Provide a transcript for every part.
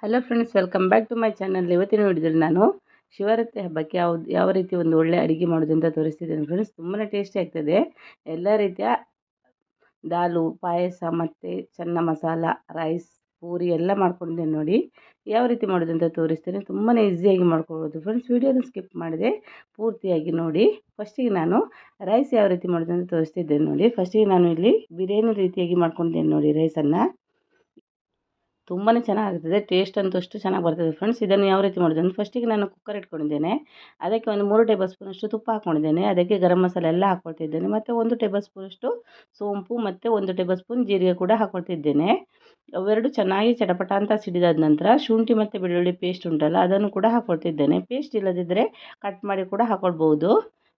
Hello friends, welcome back to my channel. ಇವತ್ತಿನ ವಿಡಿಯೋದಲ್ಲಿ ನಾನು ಶಿವರಾತ್ರಿ ಹಬ್ಬಕ್ಕೆ ಯಾವ ರೀತಿ ಒಂದು ಒಳ್ಳೆ ಅಡುಗೆ ಮಾಡೋದು ಅಂತ ತೋರಿಸ್ತಿದ್ದೇನೆ ಫ್ರೆಂಡ್ಸ್. ತುಂಬಾ ಟೇಸ್ಟಿ ಆಗ್ತದೆ. ಎಲ್ಲ ರೀತಿಯ ದಾಲು, ಪಾಯಸ ಮತ್ತು ಚೆನ್ನ ಮಸಾಲ, ರೈಸ್, ಪೂರಿ ಎಲ್ಲ ಮಾಡ್ಕೊಂಡಿದ್ದೇನೆ ನೋಡಿ. ಯಾವ ರೀತಿ ಮಾಡೋದು ಅಂತ ತೋರಿಸ್ತೇನೆ. ತುಂಬಾ ಈಸಿಯಾಗಿ ಮಾಡ್ಕೊಳ್ಬೋದು ಫ್ರೆಂಡ್ಸ್. ವಿಡಿಯೋನ ಸ್ಕಿಪ್ ಮಾಡಿದೆ ಪೂರ್ತಿಯಾಗಿ ನೋಡಿ. ಫಸ್ಟಿಗೆ ನಾನು ರೈಸ್ ಯಾವ ರೀತಿ ಮಾಡೋದು ಅಂತ ತೋರಿಸ್ತಿದ್ದೇನೆ ನೋಡಿ. ಫಸ್ಟಿಗೆ ನಾನು ಇಲ್ಲಿ ಬಿರಿಯಾನಿ ರೀತಿಯಾಗಿ ಮಾಡ್ಕೊಂಡಿದ್ದೇನೆ ನೋಡಿ ರೈಸನ್ನು. ತುಂಬಾ ಚೆನ್ನಾಗಿರ್ತದೆ. ಟೇಸ್ಟ್ ಅಂತೂ ಅಷ್ಟು ಚೆನ್ನಾಗಿ ಬರ್ತದೆ ಫ್ರೆಂಡ್ಸ್. ಇದನ್ನು ಯಾವ ರೀತಿ ಮಾಡೋದು ಅಂದರೆ, ಫಸ್ಟಿಗೆ ನಾನು ಕುಕ್ಕರ್ ಇಟ್ಕೊಂಡಿದ್ದೇನೆ. ಅದಕ್ಕೆ ಒಂದು 3 ಟೇಬಲ್ ಸ್ಪೂನಷ್ಟು ತುಪ್ಪ ಹಾಕ್ಕೊಂಡಿದ್ದೇನೆ. ಅದಕ್ಕೆ ಗರಂ ಮಸಾಲೆ ಎಲ್ಲ ಹಾಕ್ಕೊಳ್ತಿದ್ದೇನೆ. ಮತ್ತು 1 ಟೇಬಲ್ ಸ್ಪೂನಷ್ಟು ಸೋಂಪು ಮತ್ತು 1 ಟೇಬಲ್ ಸ್ಪೂನ್ ಜೀರಿಗೆ ಕೂಡ ಹಾಕ್ಕೊಳ್ತಿದ್ದೇನೆ. ಅವೆರಡು ಚೆನ್ನಾಗಿ ಚಟಪಟ ಅಂತ ಸಿಡಿದಾದ ನಂತರ ಶುಂಠಿ ಮತ್ತು ಬೆಳ್ಳುಳ್ಳಿ ಪೇಸ್ಟ್ ಉಂಟಲ್ಲ, ಅದನ್ನು ಕೂಡ ಹಾಕ್ಕೊಳ್ತಿದ್ದೇನೆ. ಪೇಸ್ಟ್ ಇಲ್ಲದಿದ್ದರೆ ಕಟ್ ಮಾಡಿ ಕೂಡ ಹಾಕ್ಕೊಳ್ಬೋದು.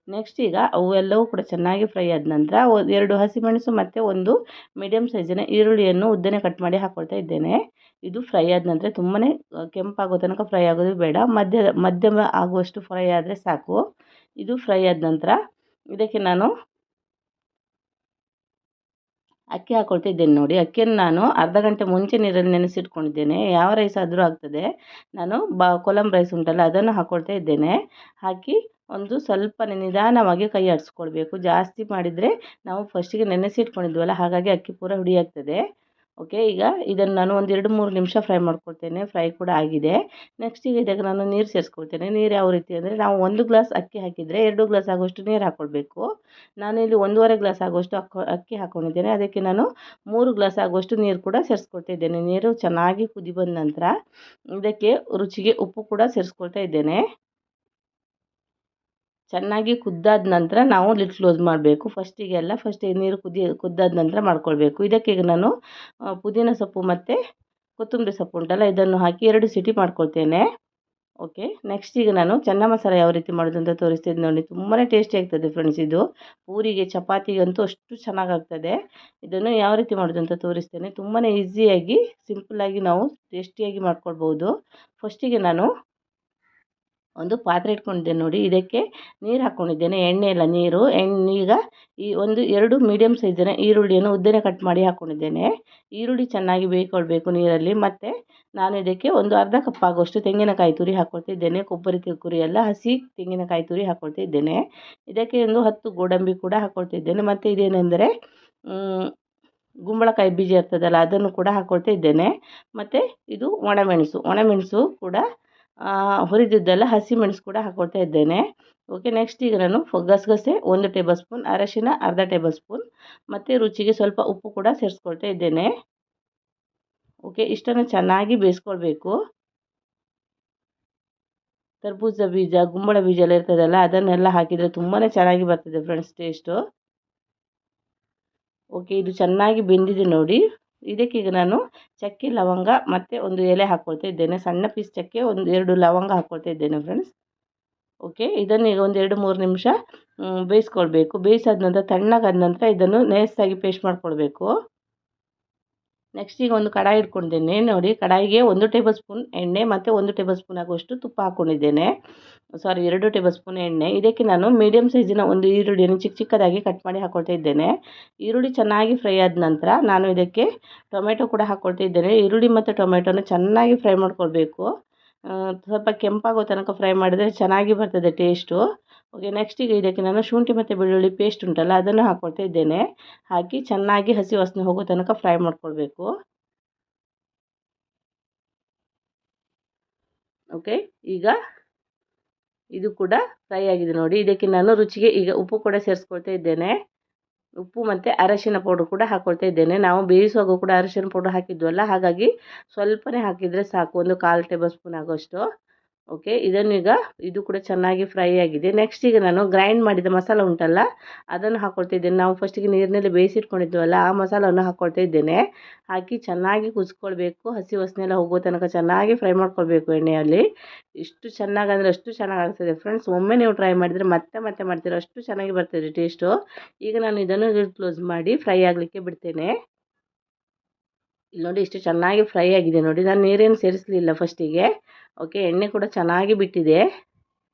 ನೆಕ್ಸ್ಟ್ ಈಗ ಅವೆಲ್ಲವೂ ಕೂಡ ಚೆನ್ನಾಗಿ ಫ್ರೈ ಆದ ನಂತರ 2 ಹಸಿಮೆಣಸು ಮತ್ತು 1 ಮೀಡಿಯಮ್ ಸೈಜಿನ ಈರುಳ್ಳಿಯನ್ನು ಉದ್ದನೆ ಕಟ್ ಮಾಡಿ ಹಾಕ್ಕೊಳ್ತಾ ಇದ್ದೇನೆ. ಇದು ಫ್ರೈ ಆದ ನಂತರ ತುಂಬಾ ಕೆಂಪಾಗೋ ತನಕ ಫ್ರೈ ಆಗೋದು ಬೇಡ, ಮಧ್ಯಮ ಆಗುವಷ್ಟು ಫ್ರೈ ಆದರೆ ಸಾಕು. ಇದು ಫ್ರೈ ಆದ ನಂತರ ಇದಕ್ಕೆ ನಾನು ಅಕ್ಕಿ ಹಾಕ್ಕೊಳ್ತಿದ್ದೇನೆ ನೋಡಿ. ಅಕ್ಕಿಯನ್ನು ನಾನು ಅರ್ಧ ಗಂಟೆ ಮುಂಚೆ ನೀರಲ್ಲಿ ನೆನೆಸಿಟ್ಕೊಂಡಿದ್ದೇನೆ. ಯಾವ ರೈಸ್ ಆದರೂ ಆಗ್ತದೆ. ನಾನು ಕೊಲಂ ರೈಸ್ ಉಂಟಲ್ಲ, ಅದನ್ನು ಹಾಕ್ಕೊಳ್ತಾ ಇದ್ದೇನೆ. ಹಾಕಿ ಒಂದು ಸ್ವಲ್ಪ ನಿಧಾನವಾಗಿ ಕೈ ಆಡಿಸ್ಕೊಳ್ಬೇಕು. ಜಾಸ್ತಿ ಮಾಡಿದರೆ ನಾವು ಫಸ್ಟಿಗೆ ನೆನೆಸಿಟ್ಕೊಂಡಿದ್ವಲ್ಲ, ಹಾಗಾಗಿ ಅಕ್ಕಿ ಪೂರ ಹುಡಿ ಆಗ್ತದೆ. ಓಕೆ, ಈಗ ಇದನ್ನು ನಾನು ಒಂದು 2-3 ನಿಮಿಷ ಫ್ರೈ ಮಾಡ್ಕೊಳ್ತೇನೆ. ಫ್ರೈ ಕೂಡ ಆಗಿದೆ. ನೆಕ್ಸ್ಟ್ ಈಗ ಇದಕ್ಕೆ ನಾನು ನೀರು ಸೇರಿಸ್ಕೊಳ್ತೇನೆ. ನೀರು ಯಾವ ರೀತಿ ಅಂದರೆ, ನಾವು 1 ಗ್ಲಾಸ್ ಅಕ್ಕಿ ಹಾಕಿದರೆ 2 ಗ್ಲಾಸ್ ಆಗುವಷ್ಟು ನೀರು ಹಾಕ್ಕೊಳ್ಬೇಕು. ನಾನು ಇಲ್ಲಿ 1.5 ಗ್ಲಾಸ್ ಆಗುವಷ್ಟು ಅಕ್ಕಿ ಹಾಕ್ಕೊಂಡಿದ್ದೇನೆ. ಅದಕ್ಕೆ ನಾನು 3 ಗ್ಲಾಸ್ ಆಗುವಷ್ಟು ನೀರು ಕೂಡ ಸೇರಿಸ್ಕೊಳ್ತಾ ನೀರು ಚೆನ್ನಾಗಿ ಕುದಿ ಬಂದ ನಂತರ ಇದಕ್ಕೆ ರುಚಿಗೆ ಉಪ್ಪು ಕೂಡ ಸೇರಿಸ್ಕೊಳ್ತಾ ಇದ್ದೇನೆ. ಚೆನ್ನಾಗಿ ಕುದ್ದಾದ ನಂತರ ನಾವು ಲಿಡ್ ಕ್ಲೋಸ್ ಮಾಡಬೇಕು. ಫಸ್ಟಿಗೆ ನೀರು ಕುದ್ದಾದ ನಂತರ ಮಾಡ್ಕೊಳ್ಬೇಕು. ಇದಕ್ಕೆ ಈಗ ನಾನು ಪುದೀನ ಸೊಪ್ಪು ಮತ್ತು ಕೊತ್ತಂಬರಿ ಸೊಪ್ಪು ಉಂಟಲ್ಲ, ಇದನ್ನು ಹಾಕಿ 2 ಸಿಟಿ ಮಾಡ್ಕೊಳ್ತೇನೆ. ಓಕೆ, ನೆಕ್ಸ್ಟ್ ಈಗ ನಾನು ಚೆನ್ನ ಮಸಾಲ ಯಾವ ರೀತಿ ಮಾಡೋದು ಅಂತ ತೋರಿಸ್ತಿದ್ದೆ ನೋಡಿ. ತುಂಬಾ ಟೇಸ್ಟಿ ಆಗ್ತದೆ ಫ್ರೆಂಡ್ಸ್. ಇದು ಪೂರಿಗೆ ಚಪಾತಿಗಂತೂ ಅಷ್ಟು ಚೆನ್ನಾಗಾಗ್ತದೆ. ಇದನ್ನು ಯಾವ ರೀತಿ ಮಾಡೋದು ಅಂತ ತೋರಿಸ್ತೇನೆ. ತುಂಬಾ ಈಸಿಯಾಗಿ ಸಿಂಪಲ್ಲಾಗಿ ನಾವು ಟೇಸ್ಟಿಯಾಗಿ ಮಾಡ್ಕೊಳ್ಬೋದು. ಫಸ್ಟಿಗೆ ನಾನು ಒಂದು ಪಾತ್ರೆ ಇಟ್ಕೊಂಡಿದ್ದೇನೆ ನೋಡಿ. ಇದಕ್ಕೆ ನೀರು ಹಾಕ್ಕೊಂಡಿದ್ದೇನೆ, ಎಣ್ಣೆ ಇಲ್ಲ ನೀರು. ಈಗ ಈ 2 ಮೀಡಿಯಮ್ ಸೈಜಿನ ಈರುಳ್ಳಿಯನ್ನು ಉದ್ದನೆ ಕಟ್ ಮಾಡಿ ಹಾಕ್ಕೊಂಡಿದ್ದೇನೆ. ಈರುಳ್ಳಿ ಚೆನ್ನಾಗಿ ಬೇಯ್ಕೊಳ್ಬೇಕು ನೀರಲ್ಲಿ. ಮತ್ತು ನಾನು ಇದಕ್ಕೆ ಒಂದು ಅರ್ಧ ಕಪ್ ಆಗುವಷ್ಟು ತೆಂಗಿನಕಾಯಿ ತುರಿ ಹಾಕ್ಕೊಳ್ತಿದ್ದೇನೆ. ಕೊಬ್ಬರಿ ತುರಿ ಎಲ್ಲ, ಹಸಿ ತೆಂಗಿನಕಾಯಿ ತುರಿ ಹಾಕ್ಕೊಳ್ತಿದ್ದೇನೆ. ಇದಕ್ಕೆ ಒಂದು 10 ಗೋಡಂಬಿ ಕೂಡ ಹಾಕ್ಕೊಳ್ತಿದ್ದೇನೆ. ಮತ್ತು ಇದೇನೆಂದರೆ ಗುಂಬಳಕಾಯಿ ಬೀಜ ಇರ್ತದಲ್ಲ, ಅದನ್ನು ಕೂಡ ಹಾಕ್ಕೊಳ್ತಾ ಇದ್ದೇನೆ. ಮತ್ತು ಇದು ಒಣಮೆಣಸು ಕೂಡ ಹುರಿದಿದ್ದೆಲ್ಲ ಹಸಿ ಮೆಣಸು ಕೂಡ ಹಾಕ್ಕೊಳ್ತಾ ಇದ್ದೇನೆ. ಓಕೆ, ನೆಕ್ಸ್ಟ್ ಈಗ ನಾನು ಗಸಗಸೆ 1 ಟೇಬಲ್ ಸ್ಪೂನ್, ಅರಶಿನ ಅರ್ಧ ಟೇಬಲ್ ಸ್ಪೂನ್ ಮತ್ತು ರುಚಿಗೆ ಸ್ವಲ್ಪ ಉಪ್ಪು ಕೂಡ ಸೇರಿಸ್ಕೊಳ್ತಾ ಇದ್ದೇನೆ. ಓಕೆ, ಇಷ್ಟನ್ನು ಚೆನ್ನಾಗಿ ಬೇಯಿಸ್ಕೊಳ್ಬೇಕು. ಕರ್ಬೂಜ ಬೀಜ, ಗುಂಬಳ ಬೀಜ ಎಲ್ಲ ಇರ್ತದಲ್ಲ, ಅದನ್ನೆಲ್ಲ ಹಾಕಿದರೆ ತುಂಬಾ ಚೆನ್ನಾಗಿ ಬರ್ತದೆ ಫ್ರೆಂಡ್ಸ್ ಟೇಸ್ಟು. ಓಕೆ, ಇದು ಚೆನ್ನಾಗಿ ಬೆಂದಿದೆ ನೋಡಿ. ಇದಕ್ಕೀಗ ನಾನು ಚಕ್ಕೆ, ಲವಂಗ ಮತ್ತು 1 ಎಲೆ ಹಾಕ್ಕೊಳ್ತಾ ಇದ್ದೇನೆ. ಸಣ್ಣ ಪೀಸ್ ಚಕ್ಕೆ, 2 ಲವಂಗ ಹಾಕ್ಕೊಳ್ತಾ ಇದ್ದೇನೆ ಫ್ರೆಂಡ್ಸ್. ಓಕೆ, ಇದನ್ನು ಈಗ ಒಂದು 2-3 ನಿಮಿಷ ಬೇಯಿಸ್ಕೊಳ್ಬೇಕು. ಬೇಯಿಸಾದ ನಂತರ ತಣ್ಣಗಾದ ನಂತರ ಇದನ್ನು ನೈಸಾಗಿ ಪೇಸ್ಟ್ ಮಾಡ್ಕೊಳ್ಬೇಕು. ನೆಕ್ಸ್ಟ್ ಈಗ ಒಂದು ಕಡಾಯಿ ಇಟ್ಕೊಂಡಿದ್ದೇನೆ ನೋಡಿ. ಕಡಾಯಿಗೆ 1 ಟೇಬಲ್ ಸ್ಪೂನ್ ಎಣ್ಣೆ ಮತ್ತು 1 ಟೇಬಲ್ ಸ್ಪೂನ್ ಆಗುವಷ್ಟು ತುಪ್ಪ ಹಾಕ್ಕೊಂಡಿದ್ದೇನೆ. 2 ಟೇಬಲ್ ಸ್ಪೂನ್ ಎಣ್ಣೆ. ಇದಕ್ಕೆ ನಾನು ಮೀಡಿಯಮ್ ಸೈಜಿನ ಒಂದು ಈರುಳ್ಳಿಯನ್ನು ಚಿಕ್ಕದಾಗಿ ಕಟ್ ಮಾಡಿ ಹಾಕ್ಕೊಳ್ತಾ ಇದ್ದೇನೆ. ಈರುಳ್ಳಿ ಚೆನ್ನಾಗಿ ಫ್ರೈ ಆದ ನಂತರ ನಾನು ಇದಕ್ಕೆ ಟೊಮೆಟೊ ಕೂಡ ಹಾಕ್ಕೊಳ್ತಾ ಇದ್ದೇನೆ. ಈರುಳ್ಳಿ ಮತ್ತು ಟೊಮೆಟೊನ ಚೆನ್ನಾಗಿ ಫ್ರೈ ಮಾಡ್ಕೊಳ್ಬೇಕು. ಸ್ವಲ್ಪ ಕೆಂಪಾಗೋ ತನಕ ಫ್ರೈ ಮಾಡಿದರೆ ಚೆನ್ನಾಗಿ ಬರ್ತದೆ ಟೇಸ್ಟು. ಓಕೆ, ನೆಕ್ಸ್ಟಿಗೆ ಇದಕ್ಕೆ ನಾನು ಶುಂಠಿ ಮತ್ತು ಬೆಳ್ಳುಳ್ಳಿ ಪೇಸ್ಟ್ ಉಂಟಲ್ಲ, ಅದನ್ನು ಹಾಕ್ಕೊಳ್ತಾ ಇದ್ದೇನೆ. ಹಾಕಿ ಚೆನ್ನಾಗಿ ಹಸಿ ವಾಸನೆ ಹೋಗೋ ತನಕ ಫ್ರೈ ಮಾಡ್ಕೊಳ್ಬೇಕು. ಓಕೆ, ಈಗ ಇದು ಕೂಡ ಫ್ರೈ ಆಗಿದೆ ನೋಡಿ. ಇದಕ್ಕೆ ನಾನು ರುಚಿಗೆ ಈಗ ಉಪ್ಪು ಕೂಡ ಸೇರಿಸ್ಕೊಳ್ತಾ ಇದ್ದೇನೆ. ಉಪ್ಪು ಮತ್ತು ಅರಶಿನ ಪೌಡ್ರ್ ಕೂಡ ಹಾಕ್ಕೊಳ್ತಾ ಇದ್ದೇನೆ. ನಾವು ಬೇಯಿಸುವಾಗ ಕೂಡ ಅರಶಿನ ಪೌಡ್ರ್ ಹಾಕಿದ್ವಲ್ಲ, ಹಾಗಾಗಿ ಸ್ವಲ್ಪನೇ ಹಾಕಿದರೆ ಸಾಕು, 1/4 ಟೇಬಲ್ ಸ್ಪೂನ್ ಆಗೋಷ್ಟು. ಓಕೆ, ಇದು ಕೂಡ ಚೆನ್ನಾಗಿ ಫ್ರೈ ಆಗಿದೆ. ನೆಕ್ಸ್ಟ್ ಈಗ ನಾನು ಗ್ರೈಂಡ್ ಮಾಡಿದ ಮಸಾಲ ಉಂಟಲ್ಲ, ಅದನ್ನು ಹಾಕ್ಕೊಳ್ತಾ ಇದ್ದೇನೆ. ನಾವು ಫಸ್ಟಿಗೆ ನೀರಿನಲ್ಲಿ ಬೇಯಿಸಿಟ್ಕೊಂಡಿದ್ವಲ್ಲ, ಆ ಮಸಾಲವನ್ನು ಹಾಕ್ಕೊಳ್ತಾ ಇದ್ದೇನೆ. ಹಾಕಿ ಚೆನ್ನಾಗಿ ಕುದಿಸ್ಕೊಳ್ಬೇಕು. ಹಸಿ ವಾಸನೆ ಎಲ್ಲ ಹೋಗೋ ತನಕ ಚೆನ್ನಾಗಿ ಫ್ರೈ ಮಾಡ್ಕೊಳ್ಬೇಕು ಎಣ್ಣೆಯಲ್ಲಿ. ಇಷ್ಟು ಚೆನ್ನಾಗಂದರೆ ಅಷ್ಟು ಚೆನ್ನಾಗಾಗ್ತದೆ ಫ್ರೆಂಡ್ಸ್. ಒಮ್ಮೆ ನೀವು ಟ್ರೈ ಮಾಡಿದರೆ ಮತ್ತೆ ಮತ್ತೆ ಮಾಡ್ತೀರ, ಅಷ್ಟು ಚೆನ್ನಾಗಿ ಬರ್ತದೆ ಟೇಸ್ಟು. ಈಗ ನಾನು ಇದನ್ನು ಕ್ಲೋಸ್ ಮಾಡಿ ಫ್ರೈ ಆಗಲಿಕ್ಕೆ ಬಿಡ್ತೇನೆ. ಇಲ್ಲಿ ನೋಡಿ, ಇಷ್ಟು ಚೆನ್ನಾಗಿ ಫ್ರೈ ಆಗಿದೆ ನೋಡಿ. ನಾನು ನೀರೇನು ಸೇರಿಸಲಿಲ್ಲ ಫಸ್ಟಿಗೆ. ಓಕೆ, ಎಣ್ಣೆ ಕೂಡ ಚೆನ್ನಾಗಿ ಬಿಟ್ಟಿದೆ.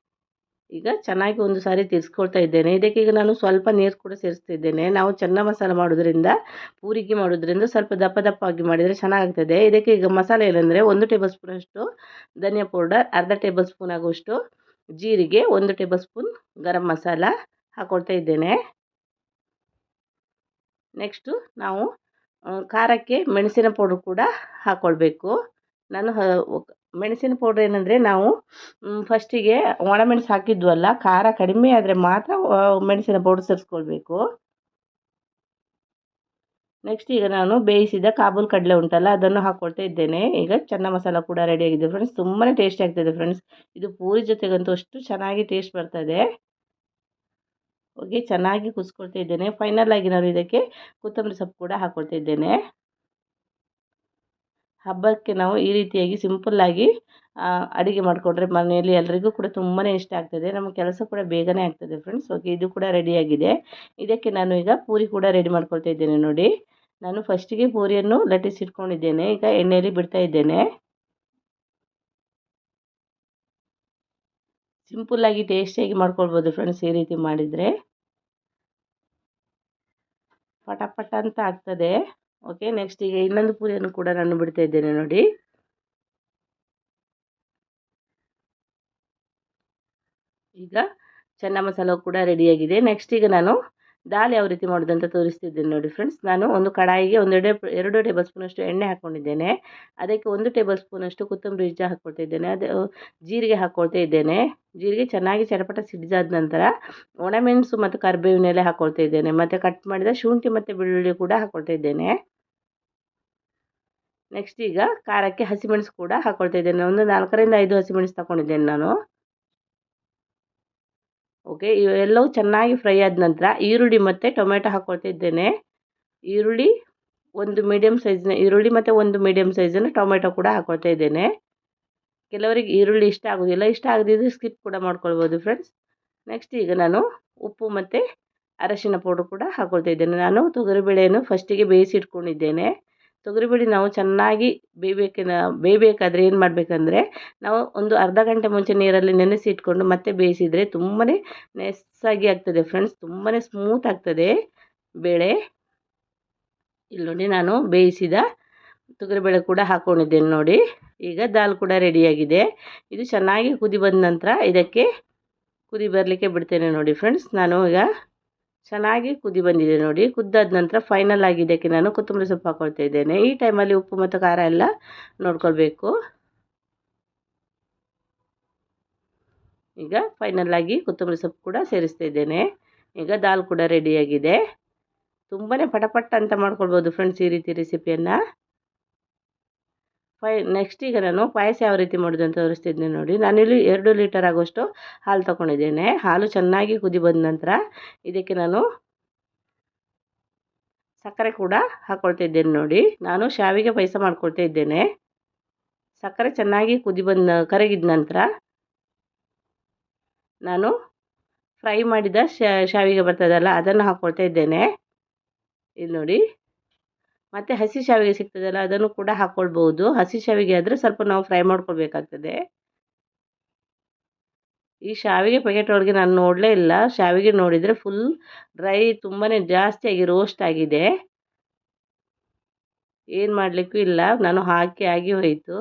ಈಗ ಚೆನ್ನಾಗಿ ಒಂದು ಸಾರಿ ತಿರ್ಸ್ಕೊಳ್ತಾ ಇದ್ದೇನೆ. ಇದಕ್ಕೆ ಈಗ ನಾನು ಸ್ವಲ್ಪ ನೀರು ಕೂಡ ಸೇರಿಸ್ತಿದ್ದೇನೆ. ನಾವು ಚೆನ್ನ ಮಸಾಲ ಮಾಡೋದ್ರಿಂದ, ಪೂರಿಗೆ ಮಾಡೋದ್ರಿಂದ ಸ್ವಲ್ಪ ದಪ್ಪ ದಪ್ಪಾಗಿ ಮಾಡಿದರೆ ಚೆನ್ನಾಗಾಗ್ತದೆ. ಇದಕ್ಕೆ ಈಗ ಮಸಾಲೆ ಏನಂದರೆ 1 ಟೇಬಲ್ ಸ್ಪೂನಷ್ಟು ಧನಿಯಾ ಪೌಡರ್, ಅರ್ಧ ಟೇಬಲ್ ಸ್ಪೂನ್ ಆಗುವಷ್ಟು ಜೀರಿಗೆ, 1 ಟೇಬಲ್ ಸ್ಪೂನ್ ಗರಂ ಮಸಾಲ ಹಾಕ್ಕೊಳ್ತಾ ಇದ್ದೇನೆ. ನೆಕ್ಸ್ಟು ನಾವು ಖಾರಕ್ಕೆ ಮೆಣಸಿನ ಪೌಡ್ರ್ ಕೂಡ ಹಾಕ್ಕೊಳ್ಬೇಕು. ನಾನು ಮೆಣಸಿನ ಪೌಡ್ರ್ ಏನಂದರೆ ನಾವು ಫಸ್ಟಿಗೆ ಒಣಮೆಣಸು ಹಾಕಿದ್ವಲ್ಲ, ಖಾರ ಕಡಿಮೆ ಆದರೆ ಮಾತ್ರ ಮೆಣಸಿನ ಪೌಡ್ರ್ ಸೇರಿಸ್ಕೊಳ್ಬೇಕು. ನೆಕ್ಸ್ಟ್ ಈಗ ನಾನು ಬೇಯಿಸಿದ ಕಾಬೂಲ್ ಕಡಲೆ ಉಂಟಲ್ಲ, ಅದನ್ನು ಹಾಕ್ಕೊಳ್ತಾ ಇದ್ದೇನೆ. ಈಗ ಚೆನ್ನ ಮಸಾಲ ಕೂಡ ರೆಡಿಯಾಗಿದೆ ಫ್ರೆಂಡ್ಸ್. ತುಂಬಾ ಟೇಸ್ಟಿ ಆಗ್ತದೆ ಫ್ರೆಂಡ್ಸ್. ಇದು ಪೂರಿ ಜೊತೆಗಂತೂ ಅಷ್ಟು ಚೆನ್ನಾಗಿ ಟೇಸ್ಟ್ ಬರ್ತದೆ. ಓಕೆ, ಚೆನ್ನಾಗಿ ಕುದಿಸ್ಕೊಳ್ತಾ ಇದ್ದೇನೆ. ಫೈನಲ್ ಆಗಿ ನಾನು ಇದಕ್ಕೆ ಕೊತ್ತಂಬರಿ ಸೊಪ್ಪು ಕೂಡ ಹಾಕ್ಕೊಳ್ತಾ ಇದ್ದೇನೆ. ಹಬ್ಬಕ್ಕೆ ನಾವು ಈ ರೀತಿಯಾಗಿ ಸಿಂಪಲ್ಲಾಗಿ ಅಡುಗೆ ಮಾಡಿಕೊಂಡ್ರೆ ಮನೆಯಲ್ಲಿ ಎಲ್ಲರಿಗೂ ಕೂಡ ತುಂಬಾ ಇಷ್ಟ ಆಗ್ತದೆ. ನಮ್ಮ ಕೆಲಸ ಕೂಡ ಬೇಗನೆ ಆಗ್ತದೆ ಫ್ರೆಂಡ್ಸ್. ಓಕೆ, ಇದು ಕೂಡ ರೆಡಿಯಾಗಿದೆ. ಇದಕ್ಕೆ ನಾನು ಈಗ ಪೂರಿ ಕೂಡ ರೆಡಿ ಮಾಡ್ಕೊಳ್ತಾ ಇದ್ದೇನೆ. ನೋಡಿ, ನಾನು ಫಸ್ಟಿಗೆ ಪೂರಿಯನ್ನು ಲಟ್ಟಿಸಿಟ್ಕೊಂಡಿದ್ದೇನೆ. ಈಗ ಎಣ್ಣೆಯಲ್ಲಿ ಬಿಡ್ತಾ ಇದ್ದೇನೆ. ಸಿಂಪಲ್ಲಾಗಿ ಟೇಸ್ಟಿಯಾಗಿ ಮಾಡ್ಕೊಳ್ಬೋದು ಫ್ರೆಂಡ್ಸ್. ಈ ರೀತಿ ಮಾಡಿದರೆ ಪಟ ಪಟ ಅಂತ ಆಗ್ತದೆ. ಓಕೆ, ನೆಕ್ಸ್ಟ್ ಈಗ ಇನ್ನೊಂದು ಪೂರಿಯನ್ನು ಕೂಡ ನಾನು ಬಿಡ್ತಾ ಇದ್ದೇನೆ. ನೋಡಿ, ಈಗ ಚೆನ್ನ ಮಸಾಲ ಕೂಡ ರೆಡಿಯಾಗಿದೆ. ನೆಕ್ಸ್ಟ್ ಈಗ ನಾನು ದಾಲ್ ಯಾವ ರೀತಿ ಮಾಡೋದು ಅಂತ ತೋರಿಸ್ತಿದ್ದೇನೆ. ನೋಡಿ ಫ್ರೆಂಡ್ಸ್, ನಾನು ಒಂದು ಕಡಾಯಿಗೆ 2 ಟೇಬಲ್ ಸ್ಪೂನಷ್ಟು ಎಣ್ಣೆ ಹಾಕ್ಕೊಂಡಿದ್ದೇನೆ. ಅದಕ್ಕೆ 1 ಟೇಬಲ್ ಸ್ಪೂನಷ್ಟು ಕೊತ್ತಂಬರಿ ಬೀಜ ಹಾಕ್ಕೊಳ್ತಾ ಇದ್ದೇನೆ. ಅದು ಜೀರಿಗೆ ಹಾಕ್ಕೊಳ್ತಾ ಇದ್ದೇನೆ. ಜೀರಿಗೆ ಚೆನ್ನಾಗಿ ಚಟಪಟ ಸಿಡಿದಾದ ನಂತರ ಒಣಮೆಣಸು ಮತ್ತು ಕರಿಬೇವಿನ ಎಲೆ ಹಾಕ್ಕೊಳ್ತಾ ಇದ್ದೇನೆ. ಮತ್ತು ಕಟ್ ಮಾಡಿದ ಶುಂಠಿ ಮತ್ತು ಬೆಳ್ಳುಳ್ಳಿ ಕೂಡ ಹಾಕ್ಕೊಳ್ತಾ ಇದ್ದೇನೆ. ನೆಕ್ಸ್ಟ್ ಈಗ ಖಾರಕ್ಕೆ ಹಸಿಮೆಣಸು ಕೂಡ ಹಾಕ್ಕೊಳ್ತಾ ಇದ್ದೇನೆ. ಒಂದು 4 ರಿಂದ 5 ಹಸಿಮೆಣಸು ತಗೊಂಡಿದ್ದೇನೆ ನಾನು. ಓಕೆ, ಇವೆಲ್ಲವೂ ಚೆನ್ನಾಗಿ ಫ್ರೈ ಆದ ನಂತರ ಈರುಳ್ಳಿ ಮತ್ತು ಟೊಮೆಟೊ ಹಾಕ್ಕೊಳ್ತಾ ಇದ್ದೇನೆ. ಈರುಳ್ಳಿ ಒಂದು ಮೀಡಿಯಮ್ ಸೈಜ್ನ ಈರುಳ್ಳಿ ಮತ್ತು ಒಂದು ಮೀಡಿಯಮ್ ಸೈಜಿನ ಟೊಮೆಟೊ ಕೂಡ ಹಾಕ್ಕೊಳ್ತಾ ಇದ್ದೇನೆ. ಕೆಲವರಿಗೆ ಈರುಳ್ಳಿ ಇಷ್ಟ ಆಗೋದಿಲ್ಲ, ಇಷ್ಟ ಆಗದಿದ್ದರೆ ಸ್ಕಿಪ್ ಕೂಡ ಮಾಡ್ಕೊಳ್ಬೋದು ಫ್ರೆಂಡ್ಸ್. ನೆಕ್ಸ್ಟ್ ಈಗ ನಾನು ಉಪ್ಪು ಮತ್ತು ಅರಶಿನ ಪೌಡ್ರ್ ಕೂಡ ಹಾಕ್ಕೊಳ್ತಾ ಇದ್ದೇನೆ. ನಾನು ತೊಗರಿಬೇಳೆಯನ್ನು ಫಸ್ಟಿಗೆ ಬೇಯಿಸಿ ಇಟ್ಕೊಂಡಿದ್ದೇನೆ. ತೊಗರಿಬೇಳೆ ನಾವು ಚೆನ್ನಾಗಿ ಬೇಯಬೇಕಾದ್ರೆ ಏನು ಮಾಡಬೇಕಂದ್ರೆ, ನಾವು ಒಂದು ಅರ್ಧ ಗಂಟೆ ಮುಂಚೆ ನೀರಲ್ಲಿ ನೆನೆಸಿ ಇಟ್ಕೊಂಡು ಮತ್ತೆ ಬೇಯಿಸಿದರೆ ತುಂಬಾ ನೆಸ್ಸಾಗಿ ಆಗ್ತದೆ ಫ್ರೆಂಡ್ಸ್. ತುಂಬಾ ಸ್ಮೂತ್ ಆಗ್ತದೆ ಬೇಳೆ. ಇಲ್ಲಿ ನೋಡಿ, ನಾನು ಬೇಯಿಸಿದ ತೊಗರಿಬೇಳೆ ಕೂಡ ಹಾಕ್ಕೊಂಡಿದ್ದೇನೆ. ನೋಡಿ, ಈಗ ದಾಲ್ ಕೂಡ ರೆಡಿಯಾಗಿದೆ. ಇದು ಚೆನ್ನಾಗಿ ಕುದಿ ಬಂದ ನಂತರ ಇದಕ್ಕೆ ಕುದಿ ಬರಲಿಕ್ಕೆ ಬಿಡ್ತೇನೆ. ನೋಡಿ ಫ್ರೆಂಡ್ಸ್, ನಾನು ಈಗ ಚೆನ್ನಾಗಿ ಕುದಿ ಬಂದಿದೆ. ನೋಡಿ, ಕುದ್ದಾದ ನಂತರ ಫೈನಲ್ ಆಗಿ ಇದಕ್ಕೆ ನಾನು ಕೊತ್ತಂಬರಿ ಸೊಪ್ಪು ಹಾಕ್ಕೊಳ್ತಾ ಇದ್ದೇನೆ. ಈ ಟೈಮಲ್ಲಿ ಉಪ್ಪು ಮತ್ತು ಖಾರ ಎಲ್ಲ ನೋಡ್ಕೊಳ್ಬೇಕು. ಈಗ ಫೈನಲ್ ಆಗಿ ಕೊತ್ತಂಬರಿ ಸೊಪ್ಪು ಕೂಡ ಸೇರಿಸ್ತಾ ಇದ್ದೇನೆ. ಈಗ ದಾಲ್ ಕೂಡ ರೆಡಿಯಾಗಿದೆ. ತುಂಬಾ ಪಟಪಟ ಅಂತ ಮಾಡ್ಕೊಳ್ಬೋದು ಫ್ರೆಂಡ್ಸ್ ಈ ರೀತಿ ರೆಸಿಪಿಯನ್ನು. ನೆಕ್ಸ್ಟ್ ಈಗ ನಾನು ಪಾಯಸ ಯಾವ ರೀತಿ ಮಾಡೋದು ಅಂತ ತೋರಿಸ್ತಿದ್ದೇನೆ. ನೋಡಿ, ನಾನಿಲ್ಲಿ 2 ಲೀಟರ್ ಆಗುವಷ್ಟು ಹಾಲು ತಗೊಂಡಿದ್ದೇನೆ. ಹಾಲು ಚೆನ್ನಾಗಿ ಕುದಿ ಬಂದ ನಂತರ ಇದಕ್ಕೆ ನಾನು ಸಕ್ಕರೆ ಕೂಡ ಹಾಕ್ಕೊಳ್ತಾ ಇದ್ದೇನೆ. ನೋಡಿ, ನಾನು ಶಾವಿಗೆ ಪಾಯಸ ಮಾಡ್ಕೊಳ್ತಾ ಇದ್ದೇನೆ. ಸಕ್ಕರೆ ಚೆನ್ನಾಗಿ ಕರಗಿದ ನಂತರ ನಾನು ಫ್ರೈ ಮಾಡಿದ ಶಾವಿಗೆ ಬರ್ತದಲ್ಲ, ಅದನ್ನು ಹಾಕ್ಕೊಳ್ತಾ ಇದ್ದೇನೆ. ಇಲ್ಲಿ ನೋಡಿ, ಮತ್ತು ಹಸಿ ಶಾವಿಗೆ ಸಿಗ್ತದಲ್ಲ, ಅದನ್ನು ಕೂಡ ಹಾಕ್ಕೊಳ್ಬೋದು. ಹಸಿ ಶಾವಿಗೆ ಆದರೆ ಸ್ವಲ್ಪ ನಾವು ಫ್ರೈ ಮಾಡ್ಕೊಳ್ಬೇಕಾಗ್ತದೆ. ಈ ಶಾವಿಗೆ ಪ್ಯಾಕೆಟ್ ಒಳಗೆ ನಾನು ನೋಡಲೇ ಇಲ್ಲ. ಶಾವಿಗೆ ನೋಡಿದರೆ ಫುಲ್ ಡ್ರೈ, ತುಂಬಾ ಜಾಸ್ತಿಯಾಗಿ ರೋಸ್ಟ್ ಆಗಿದೆ. ಏನು ಮಾಡಲಿಕ್ಕೂ ಇಲ್ಲ, ನಾನು ಆಗಿ ಹೋಯಿತು.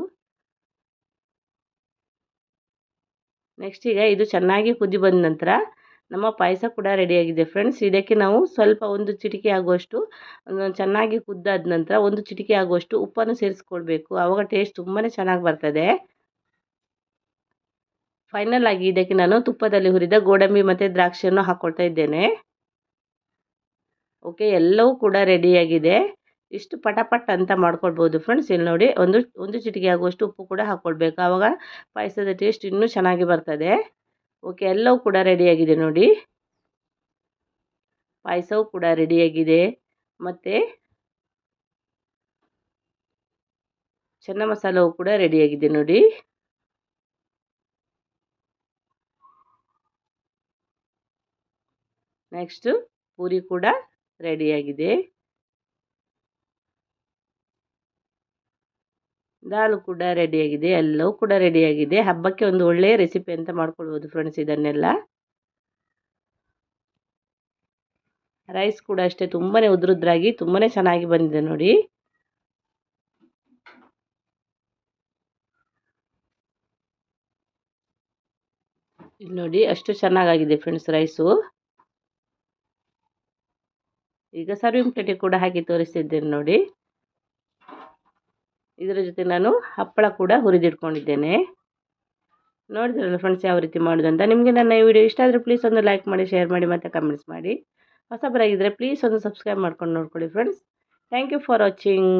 ನೆಕ್ಸ್ಟ್ ಈಗ ಇದು ಚೆನ್ನಾಗಿ ಕುದಿ ಬಂದ ನಂತರ ನಮ್ಮ ಪಾಯಸ ಕೂಡ ರೆಡಿಯಾಗಿದೆ ಫ್ರೆಂಡ್ಸ್. ಇದಕ್ಕೆ ನಾವು ಸ್ವಲ್ಪ ಒಂದು ಚಿಟಿಕೆ ಆಗುವಷ್ಟು ಚೆನ್ನಾಗಿ ಕುದ್ದಾದ ನಂತರ ಒಂದು ಚಿಟಿಕೆ ಆಗುವಷ್ಟು ಉಪ್ಪನ್ನು ಸೇರಿಸ್ಕೊಳ್ಬೇಕು. ಆವಾಗ ಟೇಸ್ಟ್ ತುಂಬಾ ಚೆನ್ನಾಗಿ ಬರ್ತದೆ. ಫೈನಲ್ ಆಗಿ ಇದಕ್ಕೆ ನಾನು ತುಪ್ಪದಲ್ಲಿ ಹುರಿದ ಗೋಡಂಬಿ ಮತ್ತು ದ್ರಾಕ್ಷಿಯನ್ನು ಹಾಕ್ಕೊಳ್ತಾ ಇದ್ದೇನೆ. ಓಕೆ, ಎಲ್ಲವೂ ಕೂಡ ರೆಡಿಯಾಗಿದೆ. ಇಷ್ಟು ಪಟಪಟ್ ಅಂತ ಮಾಡ್ಕೊಳ್ಬೋದು ಫ್ರೆಂಡ್ಸ್. ಇಲ್ಲಿ ನೋಡಿ, ಒಂದು ಚಿಟಿಕೆ ಆಗುವಷ್ಟು ಉಪ್ಪು ಕೂಡ ಹಾಕ್ಕೊಳ್ಬೇಕು. ಆವಾಗ ಪಾಯಸದ ಟೇಸ್ಟ್ ಇನ್ನೂ ಚೆನ್ನಾಗಿ ಬರ್ತದೆ. ಓಕೆ, ಎಲ್ಲವೂ ಕೂಡ ರೆಡಿಯಾಗಿದೆ. ನೋಡಿ, ಪಾಯಸವೂ ಕೂಡ ರೆಡಿಯಾಗಿದೆ. ಮತ್ತು ಚೆನ್ನ ಮಸಾಲವೂ ಕೂಡ ರೆಡಿಯಾಗಿದೆ. ನೋಡಿ, ನೆಕ್ಸ್ಟು ಪೂರಿ ಕೂಡ ರೆಡಿಯಾಗಿದೆ. ದಾಲು ಕೂಡ ರೆಡಿಯಾಗಿದೆ, ಎಲ್ಲವೂ ಕೂಡ ರೆಡಿಯಾಗಿದೆ. ಹಬ್ಬಕ್ಕೆ ಒಂದು ಒಳ್ಳೆಯ ರೆಸಿಪಿ ಅಂತ ಮಾಡ್ಕೊಳ್ಬೋದು ಫ್ರೆಂಡ್ಸ್ ಇದನ್ನೆಲ್ಲ. ರೈಸ್ ಕೂಡ ಅಷ್ಟೇ ತುಂಬಾ ಉದ್ರುದ್ರಾಗಿ ತುಂಬಾ ಚೆನ್ನಾಗಿ ಬಂದಿದೆ ನೋಡಿ. ಇಲ್ಲಿ ನೋಡಿ ಅಷ್ಟು ಚೆನ್ನಾಗಾಗಿದೆ ಫ್ರೆಂಡ್ಸ್ ರೈಸು. ಈಗ ಸರ್ವಿಂಗ್ ಪ್ಲೇಟಿಗೆ ಕೂಡ ಹಾಕಿ ತೋರಿಸ್ತಿದ್ದೇನೆ ನೋಡಿ. ಇದರ ಜೊತೆ ನಾನು ಹಪ್ಪಳ ಕೂಡ ಹುರಿದಿಟ್ಕೊಂಡಿದ್ದೇನೆ. ನೋಡಿದ್ರಲ್ಲ ಫ್ರೆಂಡ್ಸ್ ಯಾವ ರೀತಿ ಮಾಡೋದು ಅಂತ. ನಿಮಗೆ ನನ್ನ ಈ ವಿಡಿಯೋ ಇಷ್ಟ ಆದರೆ ಪ್ಲೀಸ್ ಒಂದು ಲೈಕ್ ಮಾಡಿ, ಶೇರ್ ಮಾಡಿ ಮತ್ತು ಕಮೆಂಟ್ಸ್ ಮಾಡಿ. ಹೊಸಬರಾಗಿದ್ದರೆ ಪ್ಲೀಸ್ ಒಂದು ಸಬ್ಸ್ಕ್ರೈಬ್ ಮಾಡ್ಕೊಂಡು ನೋಡ್ಕೊಳ್ಳಿ friends. Thank you for watching.